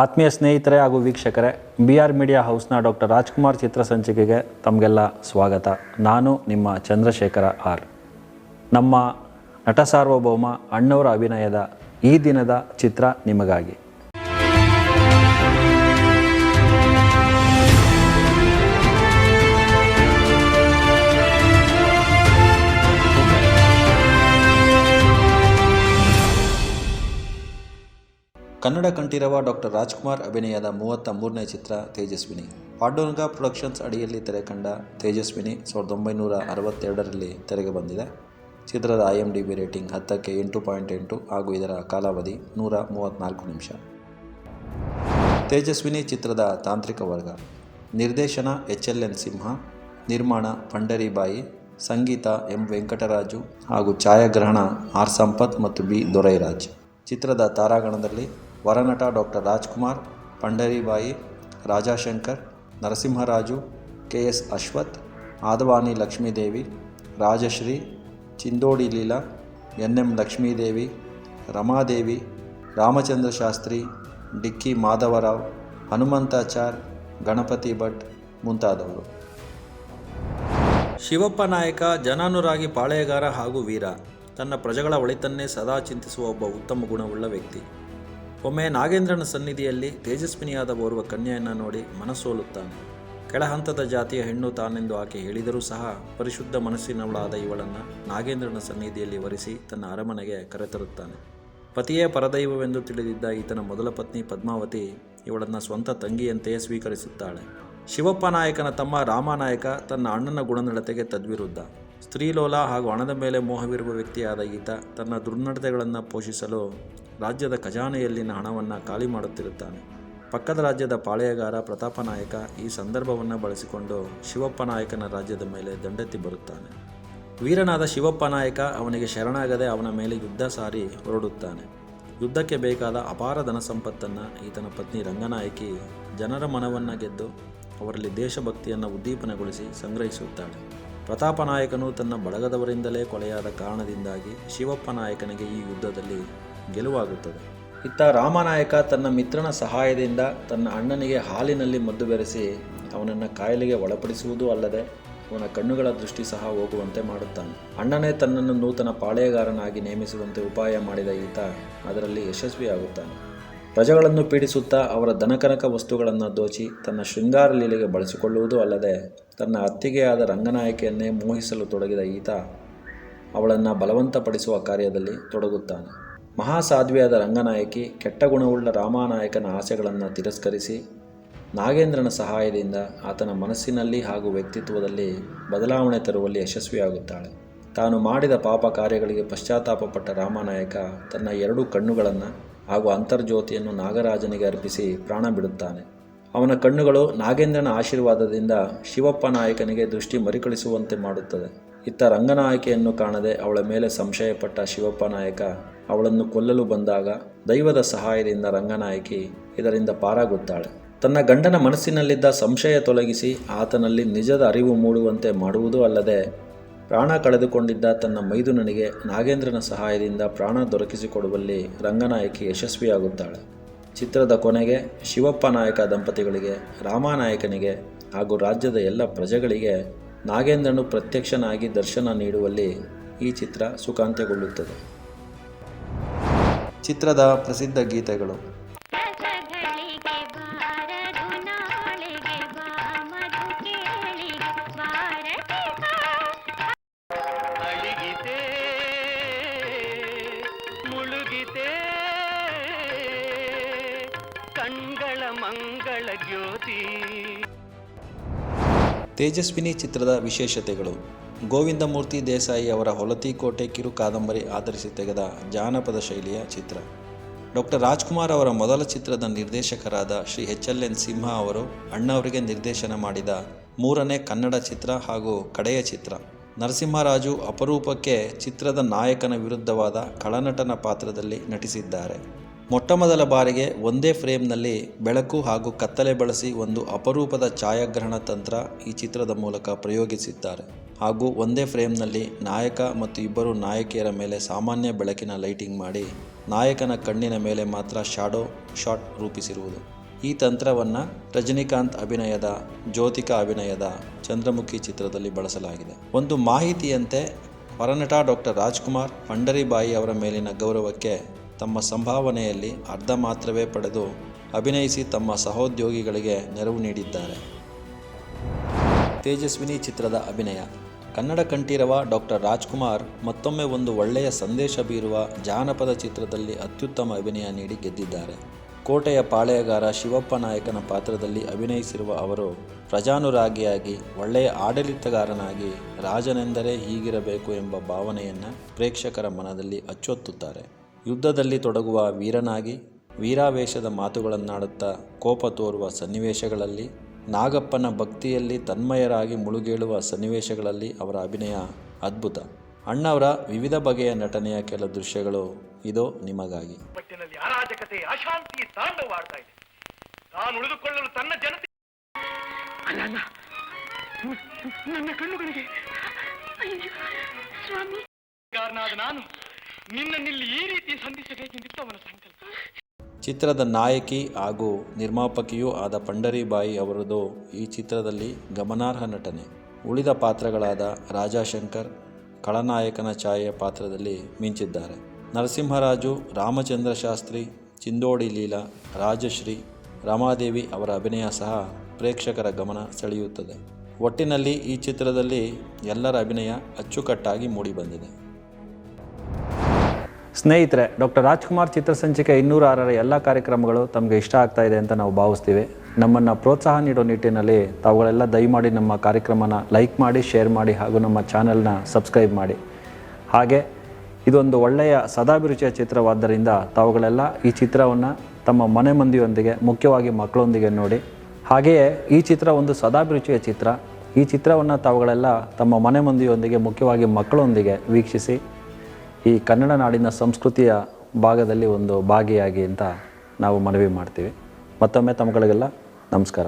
ಆತ್ಮೀಯ ಸ್ನೇಹಿತರೆ ಹಾಗೂ ವೀಕ್ಷಕರೇ, BR ಮೀಡಿಯಾ ಹೌಸ್ನ ಡಾಕ್ಟರ್ ರಾಜ್ಕುಮಾರ್ ಚಿತ್ರಸಂಚಿಕೆಗೆ ತಮಗೆಲ್ಲ ಸ್ವಾಗತ. ನಾನು ನಿಮ್ಮ ಚಂದ್ರಶೇಖರ ಆರ್. ನಮ್ಮ ನಟ ಸಾರ್ವಭೌಮ ಅಣ್ಣವರ ಅಭಿನಯದ ಈ ದಿನದ ಚಿತ್ರ ನಿಮಗಾಗಿ. ಕನ್ನಡ ಕಂಠೀರವ ಡಾಕ್ಟರ್ ರಾಜ್ಕುಮಾರ್ ಅಭಿನಯದ 33ನೇ ಚಿತ್ರ ತೇಜಸ್ವಿನಿ. ಪಾಂಡುರಂಗ ಪ್ರೊಡಕ್ಷನ್ಸ್ ಅಡಿಯಲ್ಲಿ ತೆರೆಕಂಡ ತೇಜಸ್ವಿನಿ 1962ರಲ್ಲಿ ತೆರೆಗೆ ಬಂದಿದೆ. ಚಿತ್ರದ IMDb ರೇಟಿಂಗ್ 10ಕ್ಕೆ 8.8 ಹಾಗೂ ಇದರ ಕಾಲಾವಧಿ 134 ನಿಮಿಷ. ತೇಜಸ್ವಿನಿ ಚಿತ್ರದ ತಾಂತ್ರಿಕ ವರ್ಗ. ನಿರ್ದೇಶನ HLN ಸಿಂಹ, ನಿರ್ಮಾಣ ಪಂಡರಿಬಾಯಿ, ಸಂಗೀತ M ವೆಂಕಟರಾಜು ಹಾಗೂ ಛಾಯಾಗ್ರಹಣ R ಸಂಪತ್ ಮತ್ತು B ದೊರೈರಾಜ್. ಚಿತ್ರದ ತಾರಾಗಣದಲ್ಲಿ ವರನಟ doctor Rajkumar, Pandaribai, Rajashankar, Narasimharaju, KS Ashwath, Adavani Lakshmidevi, Rajashree, Chindodi Leela, NM Lakshmidevi, Ramadevi, Ramachandra Shastri, Dikki Madhavarao, Hanumanthachar, Ganapati Bhat ಮುಂತಾದವರು. ಶಿವಪ್ಪ ನಾಯಕ ಜನಾನುರಾಗಿ ಪಾಳೆಯಗಾರ ಹಾಗೂ ವೀರ. ತನ್ನ ಪ್ರಜೆಗಳ ಒಳಿತನ್ನೇ ಸದಾ ಚಿಂತಿಸುವ ಒಬ್ಬ ಉತ್ತಮ ಗುಣವುಳ್ಳ ವ್ಯಕ್ತಿ. ಒಮ್ಮೆ ನಾಗೇಂದ್ರನ ಸನ್ನಿಧಿಯಲ್ಲಿ ತೇಜಸ್ವಿನಿಯಾದ ಓರ್ವ ಕನ್ಯೆಯನ್ನು ನೋಡಿ ಮನಸೋಲುತ್ತಾನೆ. ಕೆಳಹಂತದ ಜಾತಿಯ ಹೆಣ್ಣು ತಾನೆಂದು ಆಕೆ ಹೇಳಿದರೂ ಸಹ ಪರಿಶುದ್ಧ ಮನಸ್ಸಿನವಳಾದ ಇವಳನ್ನು ನಾಗೇಂದ್ರನ ಸನ್ನಿಧಿಯಲ್ಲಿ ವರಿಸಿ ತನ್ನ ಅರಮನೆಗೆ ಕರೆತರುತ್ತಾನೆ. ಪತಿಯೇ ಪರದೈವವೆಂದು ತಿಳಿದಿದ್ದ ಈತನ ಮೊದಲ ಪತ್ನಿ ಪದ್ಮಾವತಿ ಇವಳನ್ನು ಸ್ವಂತ ತಂಗಿಯಂತೆಯೇ ಸ್ವೀಕರಿಸುತ್ತಾಳೆ. ಶಿವಪ್ಪ ನಾಯಕನ ತಮ್ಮ ರಾಮನಾಯಕ ತನ್ನ ಅಣ್ಣನ ಗುಣನಡತೆಗೆ ತದ್ವಿರುದ್ಧ. ಸ್ತ್ರೀಲೋಲ ಹಾಗೂ ಹಣದ ಮೇಲೆ ಮೋಹವಿರುವ ವ್ಯಕ್ತಿಯಾದ ಈತ ತನ್ನ ದುರ್ನಡತೆಗಳನ್ನು ಪೋಷಿಸಲು ರಾಜ್ಯದ ಖಜಾನೆಯಲ್ಲಿನ ಹಣವನ್ನು ಖಾಲಿ ಮಾಡುತ್ತಿರುತ್ತಾನೆ. ಪಕ್ಕದ ರಾಜ್ಯದ ಪಾಳೆಯಗಾರ ಪ್ರತಾಪ ನಾಯಕ ಈ ಸಂದರ್ಭವನ್ನು ಬಳಸಿಕೊಂಡು ಶಿವಪ್ಪ ನಾಯಕನ ರಾಜ್ಯದ ಮೇಲೆ ದಂಡೆತ್ತಿ ಬರುತ್ತಾನೆ. ವೀರನಾದ ಶಿವಪ್ಪ ನಾಯಕ ಅವನಿಗೆ ಶರಣಾಗದೆ ಅವನ ಮೇಲೆ ಯುದ್ಧ ಸಾರಿ ಹೊರಡುತ್ತಾನೆ. ಯುದ್ಧಕ್ಕೆ ಬೇಕಾದ ಅಪಾರ ಧನ ಸಂಪತ್ತನ್ನು ಈತನ ಪತ್ನಿ ರಂಗನಾಯಕಿ ಜನರ ಮನವನ್ನು ಗೆದ್ದು ಅವರಲ್ಲಿ ದೇಶಭಕ್ತಿಯನ್ನು ಉದ್ದೀಪನಗೊಳಿಸಿ ಸಂಗ್ರಹಿಸುತ್ತಾಳೆ. ಪ್ರತಾಪ ನಾಯಕನು ತನ್ನ ಬಳಗದವರಿಂದಲೇ ಕೊಲೆಯಾದ ಕಾರಣದಿಂದಾಗಿ ಶಿವಪ್ಪ ನಾಯಕನಿಗೆ ಈ ಯುದ್ಧದಲ್ಲಿ ಗೆಲುವಾಗುತ್ತದೆ. ಇತ್ತ ರಾಮನಾಯಕ ತನ್ನ ಮಿತ್ರನ ಸಹಾಯದಿಂದ ತನ್ನ ಅಣ್ಣನಿಗೆ ಹಾಲಿನಲ್ಲಿ ಮದ್ದು ಬೆರೆಸಿ ಅವನನ್ನು ಕಾಯಿಲೆಗೆ ಒಳಪಡಿಸುವುದೂ ಅಲ್ಲದೆ ಅವನ ಕಣ್ಣುಗಳ ದೃಷ್ಟಿ ಸಹ ಹೋಗುವಂತೆ ಮಾಡುತ್ತಾನೆ. ಅಣ್ಣನೇ ತನ್ನನ್ನು ನೂತನ ಪಾಳೆಯಗಾರನಾಗಿ ನೇಮಿಸುವಂತೆ ಉಪಾಯ ಮಾಡಿದ ಈತ ಅದರಲ್ಲಿ ಯಶಸ್ವಿಯಾಗುತ್ತಾನೆ. ಪ್ರಜೆಗಳನ್ನು ಪೀಡಿಸುತ್ತಾ ಅವರ ದನಕನಕ ವಸ್ತುಗಳನ್ನು ದೋಚಿ ತನ್ನ ಶೃಂಗಾರ ಲೀಲೆಗೆ ಬಳಸಿಕೊಳ್ಳುವುದೂ ಅಲ್ಲದೆ ತನ್ನ ಅತ್ತಿಗೆಯಾದ ರಂಗನಾಯಕಿಯನ್ನೇ ಮೋಹಿಸಲು ತೊಡಗಿದ ಈತ ಅವಳನ್ನು ಬಲವಂತಪಡಿಸುವ ಕಾರ್ಯದಲ್ಲಿ ತೊಡಗುತ್ತಾನೆ. ಮಹಾಸಾಧ್ವಿಯಾದ ರಂಗನಾಯಕಿ ಕೆಟ್ಟ ಗುಣವುಳ್ಳ ರಾಮನಾಯಕನ ಆಸೆಗಳನ್ನು ತಿರಸ್ಕರಿಸಿ ನಾಗೇಂದ್ರನ ಸಹಾಯದಿಂದ ಆತನ ಮನಸ್ಸಿನಲ್ಲಿ ಹಾಗೂ ವ್ಯಕ್ತಿತ್ವದಲ್ಲಿ ಬದಲಾವಣೆ ತರುವಲ್ಲಿ ಯಶಸ್ವಿಯಾಗುತ್ತಾಳೆ. ತಾನು ಮಾಡಿದ ಪಾಪ ಕಾರ್ಯಗಳಿಗೆ ಪಶ್ಚಾತ್ತಾಪಪಟ್ಟ ರಾಮನಾಯಕ ತನ್ನ 2 ಕಣ್ಣುಗಳನ್ನು ಹಾಗೂ ಅಂತರ್ಜ್ಯೋತಿಯನ್ನು ನಾಗರಾಜನಿಗೆ ಅರ್ಪಿಸಿ ಪ್ರಾಣ ಬಿಡುತ್ತಾನೆ. ಅವನ ಕಣ್ಣುಗಳು ನಾಗೇಂದ್ರನ ಆಶೀರ್ವಾದದಿಂದ ಶಿವಪ್ಪ ನಾಯಕನಿಗೆ ದೃಷ್ಟಿ ಮರುಕಳಿಸುವಂತೆ ಮಾಡುತ್ತದೆ. ಇತ್ತ ರಂಗನಾಯಕಿಯನ್ನು ಕಾಣದೆ ಅವಳ ಮೇಲೆ ಸಂಶಯಪಟ್ಟ ಶಿವಪ್ಪ ನಾಯಕ ಅವಳನ್ನು ಕೊಲ್ಲಲು ಬಂದಾಗ ದೈವದ ಸಹಾಯದಿಂದ ರಂಗನಾಯಕಿ ಇದರಿಂದ ಪಾರಾಗುತ್ತಾಳೆ. ತನ್ನ ಗಂಡನ ಮನಸ್ಸಿನಲ್ಲಿದ್ದ ಸಂಶಯ ತೊಲಗಿಸಿ ಆತನಲ್ಲಿ ನಿಜದ ಅರಿವು ಮೂಡುವಂತೆ ಮಾಡುವುದೂ ಅಲ್ಲದೆ ಪ್ರಾಣ ಕಳೆದುಕೊಂಡಿದ್ದ ತನ್ನ ಮೈದುನನಿಗೆ ನಾಗೇಂದ್ರನ ಸಹಾಯದಿಂದ ಪ್ರಾಣ ದೊರಕಿಸಿಕೊಡುವಲ್ಲಿ ರಂಗನಾಯಕಿ ಯಶಸ್ವಿಯಾಗುತ್ತಾಳೆ. ಚಿತ್ರದ ಕೊನೆಗೆ ಶಿವಪ್ಪ ನಾಯಕ ದಂಪತಿಗಳಿಗೆ, ರಾಮನಾಯಕನಿಗೆ ಹಾಗೂ ರಾಜ್ಯದ ಎಲ್ಲ ಪ್ರಜೆಗಳಿಗೆ ನಾಗೇಂದ್ರನು ಪ್ರತ್ಯಕ್ಷನಾಗಿ ದರ್ಶನ ನೀಡುವಲ್ಲಿ ಈ ಚಿತ್ರ ಸುಖಾಂತ್ಯಗೊಳ್ಳುತ್ತದೆ. ಚಿತ್ರದ ಪ್ರಸಿದ್ಧ ಗೀತೆಗಳು. ತೇಜಸ್ವಿನಿ ಚಿತ್ರದ ವಿಶೇಷತೆಗಳು. ಗೋವಿಂದಮೂರ್ತಿ ದೇಸಾಯಿ ಅವರ ಹೊಲತಿಕೋಟೆ ಕಿರು ಕಾದಂಬರಿ ಆಧರಿಸಿ ತೆಗೆದ ಜಾನಪದ ಶೈಲಿಯ ಚಿತ್ರ. ಡಾಕ್ಟರ್ ರಾಜ್ಕುಮಾರ್ ಅವರ ಮೊದಲ ಚಿತ್ರದ ನಿರ್ದೇಶಕರಾದ ಶ್ರೀ HLN ಸಿಂಹ ಅವರು ಅಣ್ಣವರಿಗೆ ನಿರ್ದೇಶನ ಮಾಡಿದ 3ನೇ ಕನ್ನಡ ಚಿತ್ರ ಹಾಗೂ ಕಡೆಯ ಚಿತ್ರ. ನರಸಿಂಹರಾಜು ಅಪರೂಪಕ್ಕೆ ಚಿತ್ರದ ನಾಯಕನ ವಿರುದ್ಧವಾದ ಖಳನಟನ ಪಾತ್ರದಲ್ಲಿ ನಟಿಸಿದ್ದಾರೆ. ಮೊಟ್ಟಮೊದಲ ಬಾರಿಗೆ ಒಂದೇ ಫ್ರೇಮ್ನಲ್ಲಿ ಬೆಳಕು ಹಾಗೂ ಕತ್ತಲೆ ಬಳಸಿ ಒಂದು ಅಪರೂಪದ ಛಾಯಾಗ್ರಹಣ ತಂತ್ರ ಈ ಚಿತ್ರದ ಮೂಲಕ ಪ್ರಯೋಗಿಸಿದ್ದಾರೆ. ಹಾಗೂ ಒಂದೇ ಫ್ರೇಮ್ನಲ್ಲಿ ನಾಯಕ ಮತ್ತು ಇಬ್ಬರು ನಾಯಕಿಯರ ಮೇಲೆ ಸಾಮಾನ್ಯ ಬೆಳಕಿನ ಲೈಟಿಂಗ್ ಮಾಡಿ ನಾಯಕನ ಕಣ್ಣಿನ ಮೇಲೆ ಮಾತ್ರ ಶಾಡೋ ಶಾಟ್ ರೂಪಿಸಿರುವುದು. ಈ ತಂತ್ರವನ್ನು ರಜನಿಕಾಂತ್ ಅಭಿನಯದ ಜ್ಯೋತಿಕಾ ಅಭಿನಯದ ಚಂದ್ರಮುಖಿ ಚಿತ್ರದಲ್ಲಿ ಬಳಸಲಾಗಿದೆ. ಒಂದು ಮಾಹಿತಿಯಂತೆ ಹೊರನಟ ಡಾಕ್ಟರ್ ರಾಜ್ಕುಮಾರ್ ಪಂಡರಿಬಾಯಿ ಅವರ ಮೇಲಿನ ಗೌರವಕ್ಕೆ ತಮ್ಮ ಸಂಭಾವನೆಯಲ್ಲಿ ಅರ್ಧ ಮಾತ್ರವೇ ಪಡೆದು ಅಭಿನಯಿಸಿ ತಮ್ಮ ಸಹೋದ್ಯೋಗಿಗಳಿಗೆ ನೆರವು ನೀಡಿದ್ದಾರೆ. ತೇಜಸ್ವಿನಿ ಚಿತ್ರದ ಅಭಿನಯ. ಕನ್ನಡ ಕಂಠೀರವ ಡಾಕ್ಟರ್ ರಾಜ್ಕುಮಾರ್ ಮತ್ತೊಮ್ಮೆ ಒಂದು ಒಳ್ಳೆಯ ಸಂದೇಶ ಬೀರುವ ಜಾನಪದ ಚಿತ್ರದಲ್ಲಿ ಅತ್ಯುತ್ತಮ ಅಭಿನಯ ನೀಡಿ ಗೆದ್ದಿದ್ದಾರೆ. ಕೋಟೆಯ ಪಾಳೆಯಗಾರ ಶಿವಪ್ಪ ನಾಯಕನ ಪಾತ್ರದಲ್ಲಿ ಅಭಿನಯಿಸಿರುವ ಅವರು ಪ್ರಜಾನುರಾಗಿಯಾಗಿ ಒಳ್ಳೆಯ ಆಡಳಿತಗಾರನಾಗಿ ರಾಜನೆಂದರೆ ಹೀಗಿರಬೇಕು ಎಂಬ ಭಾವನೆಯನ್ನು ಪ್ರೇಕ್ಷಕರ ಮನದಲ್ಲಿ ಅಚ್ಚೊತ್ತುತ್ತಾರೆ. ಯುದ್ಧದಲ್ಲಿ ತೊಡಗುವ ವೀರನಾಗಿ ವೀರಾವೇಶದ ಮಾತುಗಳನ್ನಾಡುತ್ತಾ ಕೋಪ ತೋರುವ ಸನ್ನಿವೇಶಗಳಲ್ಲಿ, ನಾಗಪ್ಪನ ಭಕ್ತಿಯಲ್ಲಿ ತನ್ಮಯರಾಗಿ ಮುಳುಗೇಳುವ ಸನ್ನಿವೇಶಗಳಲ್ಲಿ ಅವರ ಅಭಿನಯ ಅದ್ಭುತ. ಅಣ್ಣವರ ವಿವಿಧ ಬಗೆಯ ನಟನೆಯ ಕೆಲ ದೃಶ್ಯಗಳು ಇದೋ ನಿಮಗಾಗಿ. ಅರಾಜಕತೆ ಅಶಾಂತಿ ತಾಂಡವಾಡ್ತಾ ಇದೆ. ತಾನು ಉಳಿದುಕೊಳ್ಳಲು ತನ್ನ ಜನತೆ ನನ್ನ ಕಣ್ಣುಗಳಿಗೆ ಸ್ವಾಮಿ ನಾನು ನಿನ್ನಲ್ಲಿ ಈ ರೀತಿ ಸಂಧಿಸಬೇಕೆಂದಿತ್ತು ಅವನ ಸಂಕಲ್ಪ. ಚಿತ್ರದ ನಾಯಕಿ ಹಾಗೂ ನಿರ್ಮಾಪಕಿಯೂ ಆದ ಪಂಡರಿಬಾಯಿ ಅವರದು ಈ ಚಿತ್ರದಲ್ಲಿ ಗಮನಾರ್ಹ ನಟನೆ. ಉಳಿದ ಪಾತ್ರಗಳಾದ ರಾಜಾಶಂಕರ್ ಖಳನಾಯಕನ ಛಾಯೆಯ ಪಾತ್ರದಲ್ಲಿ ಮಿಂಚಿದ್ದಾರೆ. ನರಸಿಂಹರಾಜು, ರಾಮಚಂದ್ರ ಶಾಸ್ತ್ರಿ, ಚಿಂದೋಡಿ ಲೀಲಾ, ರಾಜಶ್ರೀ, ರಮಾದೇವಿ ಅವರ ಅಭಿನಯ ಸಹ ಪ್ರೇಕ್ಷಕರ ಗಮನ ಸೆಳೆಯುತ್ತದೆ. ಒಟ್ಟಿನಲ್ಲಿ ಈ ಚಿತ್ರದಲ್ಲಿ ಎಲ್ಲರ ಅಭಿನಯ ಅಚ್ಚುಕಟ್ಟಾಗಿ ಮೂಡಿಬಂದಿದೆ. ಸ್ನೇಹಿತರೆ, ಡಾಕ್ಟರ್ ರಾಜ್ಕುಮಾರ್ ಚಿತ್ರಸಂಚಿಕೆ 206ರ ಎಲ್ಲ ಕಾರ್ಯಕ್ರಮಗಳು ತಮಗೆ ಇಷ್ಟ ಆಗ್ತಾ ಇದೆ ಅಂತ ನಾವು ಭಾವಿಸ್ತೀವಿ. ನಮ್ಮನ್ನು ಪ್ರೋತ್ಸಾಹ ನೀಡೋ ನಿಟ್ಟಿನಲ್ಲಿ ತಾವುಗಳೆಲ್ಲ ದಯಮಾಡಿ ನಮ್ಮ ಕಾರ್ಯಕ್ರಮನ ಲೈಕ್ ಮಾಡಿ, ಶೇರ್ ಮಾಡಿ ಹಾಗೂ ನಮ್ಮ ಚಾನೆಲ್ನ ಸಬ್ಸ್ಕ್ರೈಬ್ ಮಾಡಿ. ಹಾಗೆ ಇದೊಂದು ಒಳ್ಳೆಯ ಸದಾಭಿರುಚಿಯ ಚಿತ್ರವಾದ್ದರಿಂದ ತಾವುಗಳೆಲ್ಲ ಈ ಚಿತ್ರವನ್ನು ತಮ್ಮ ಮನೆ ಮಂದಿಯೊಂದಿಗೆ, ಮುಖ್ಯವಾಗಿ ಮಕ್ಕಳೊಂದಿಗೆ ನೋಡಿ. ಹಾಗೆಯೇ ಈ ಚಿತ್ರ ಒಂದು ಸದಾಭಿರುಚಿಯ ಚಿತ್ರ. ಈ ಚಿತ್ರವನ್ನು ತಾವುಗಳೆಲ್ಲ ತಮ್ಮ ಮನೆ ಮಂದಿಯೊಂದಿಗೆ, ಮುಖ್ಯವಾಗಿ ಮಕ್ಕಳೊಂದಿಗೆ ವೀಕ್ಷಿಸಿ ಈ ಕನ್ನಡ ನಾಡಿನ ಸಂಸ್ಕೃತಿಯ ಭಾಗದಲ್ಲಿ ಒಂದು ಭಾಗಿಯಾಗಿ ಅಂತ ನಾವು ಮನವಿ ಮಾಡ್ತೀವಿ. ಮತ್ತೊಮ್ಮೆ ತಮ್ಮಗಳಿಗೆಲ್ಲ ನಮಸ್ಕಾರ.